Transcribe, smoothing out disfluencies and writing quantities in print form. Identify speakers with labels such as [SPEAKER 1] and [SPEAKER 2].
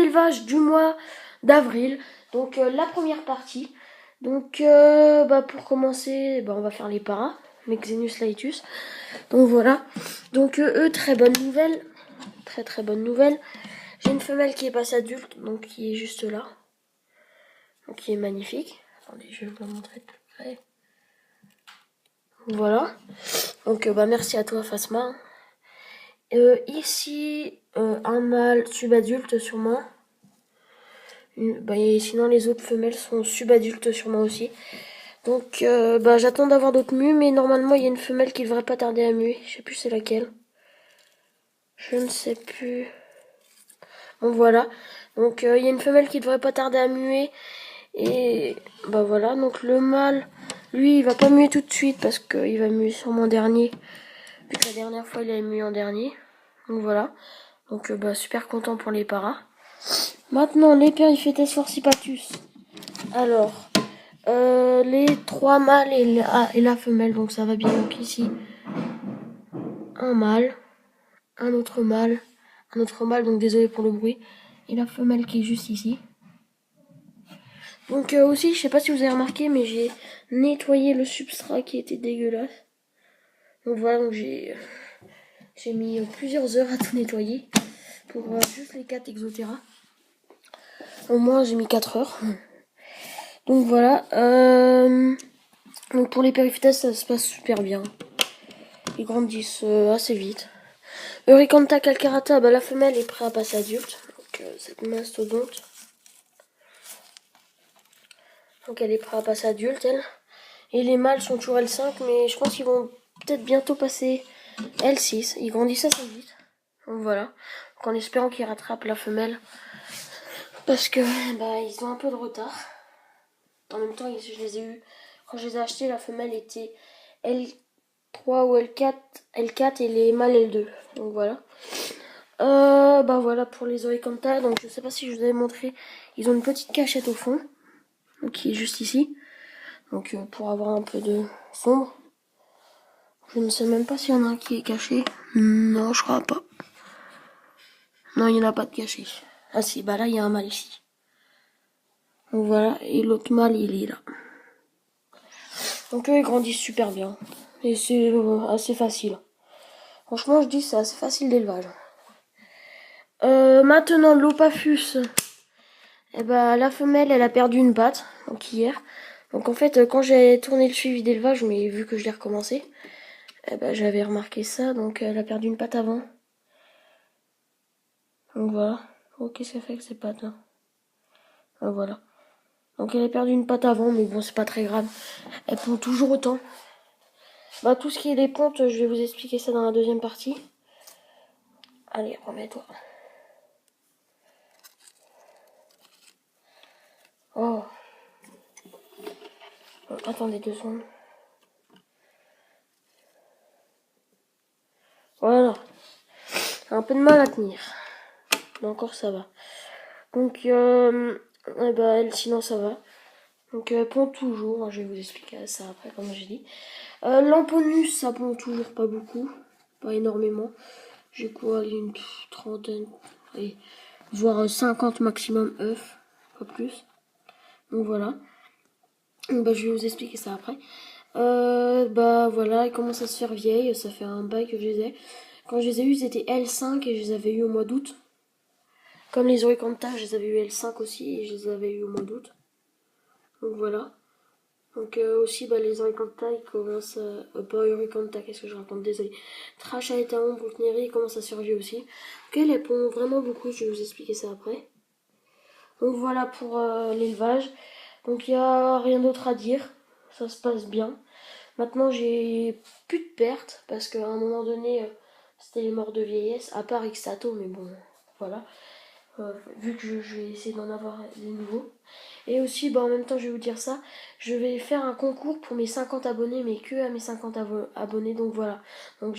[SPEAKER 1] d'élevage du mois d'avril. Donc la première partie. Donc pour commencer, on va faire les paras, Mexenus laetus. Donc voilà. Donc eux, très bonne nouvelle. Très très bonne nouvelle. J'ai une femelle qui est passée adulte, donc qui est juste là. Donc qui est magnifique. Attendez, je vais vous la montrer de plus près. Voilà. Donc merci à toi Fasma. Ici, un mâle subadulte sûrement. Et sinon les autres femelles sont subadultes sûrement aussi. Donc j'attends d'avoir d'autres mues, mais normalement il y a une femelle qui devrait pas tarder à muer. Je sais plus c'est laquelle. Je ne sais plus. Bon voilà. Donc il y a une femelle qui devrait pas tarder à muer. Et voilà. Donc le mâle, lui, il va pas muer tout de suite parce qu'il va muer sûrement en dernier. Vu que la dernière fois il a mué en dernier. Donc voilà. Donc super content pour les paras. Maintenant les Periphetes forcipatus. Alors les 3 mâles et la femelle, donc ça va bien. Donc ici un mâle, un autre mâle, donc désolé pour le bruit, et la femelle qui est juste ici. Donc aussi, je sais pas si vous avez remarqué, mais j'ai nettoyé le substrat qui était dégueulasse. Donc voilà, donc j'ai mis plusieurs heures à tout nettoyer pour juste les 4 Exotera. Au moins j'ai mis 4 heures. Donc voilà. Donc pour les Periphetes, ça se passe super bien. Ils grandissent assez vite. Eurycantha calcarata, la femelle est prête à passer adulte. Donc cette mastodonte. Donc elle est prête à passer adulte, elle. Et les mâles sont toujours L5, mais je pense qu'ils vont peut-être bientôt passer L6. Ils grandissent assez vite. Donc voilà. Donc en espérant qu'ils rattrapent la femelle. Parce que ils ont un peu de retard. En même temps, je les ai eu. Quand je les ai achetés, la femelle était L3 ou L4 et les mâles L2. Donc voilà. Voilà pour les Eurycantha. Donc je sais pas si je vous avais montré. Ils ont une petite cachette au fond. Donc qui est juste ici. Donc pour avoir un peu de sombre. Je ne sais même pas s'il y en a un qui est caché. Non, je crois pas. Non, il n'y en a pas de caché. Ah si, là il y a un mâle ici. Donc voilà, et l'autre mâle il est là. Donc eux ils grandissent super bien. Et c'est assez facile. Franchement je dis c'est assez facile d'élevage. Maintenant l'Opaphus. La femelle elle a perdu une patte. Donc hier. Donc en fait quand j'ai tourné le suivi d'élevage, mais vu que je l'ai recommencé, j'avais remarqué ça. Donc elle a perdu une patte avant. Donc voilà. Oh, qu'est-ce qu'elle fait avec ces pattes là? Voilà. Donc elle a perdu une patte avant, mais bon c'est pas très grave. Elle pond toujours autant. Tout ce qui est des pontes, je vais vous expliquer ça dans la deuxième partie. Allez, remets-toi. Oh. Attendez 2 secondes. Voilà. Un peu de mal à tenir. Mais encore ça va. Donc elle sinon ça va. Donc elle pond toujours. Je vais vous expliquer ça après comme j'ai dit. Lamponus ça pond toujours pas beaucoup. Pas énormément. J'ai quoi, une trentaine. Allez, voire 50 maximum œufs. Pas plus. Donc voilà. Donc, je vais vous expliquer ça après. Voilà, ils commencent à se faire vieilles. Ça fait un bail que je les ai. Quand je les ai eus, ils étaient L5 et je les avais eus au mois d'août. Comme les Eurycantha, je les avais eu L5 aussi et je les avais eu au mois d'août. Donc voilà. Donc aussi les Eurycantha, ils commencent à... pas Eurycantha, qu'est-ce que je raconte, désolé. Trachytaon, Brutneri, ils commencent à survivre aussi. Donc elles pondent vraiment beaucoup, je vais vous expliquer ça après. Donc voilà pour l'élevage. Donc il n'y a rien d'autre à dire. Ça se passe bien. Maintenant j'ai plus de pertes parce qu'à un moment donné c'était les morts de vieillesse, à part Ixtato, mais bon voilà. Vu que je vais essayer d'en avoir des nouveaux. Et aussi en même temps je vais vous dire ça, je vais faire un concours pour mes 50 abonnés, mais que à mes 50 abonnés, donc voilà. Donc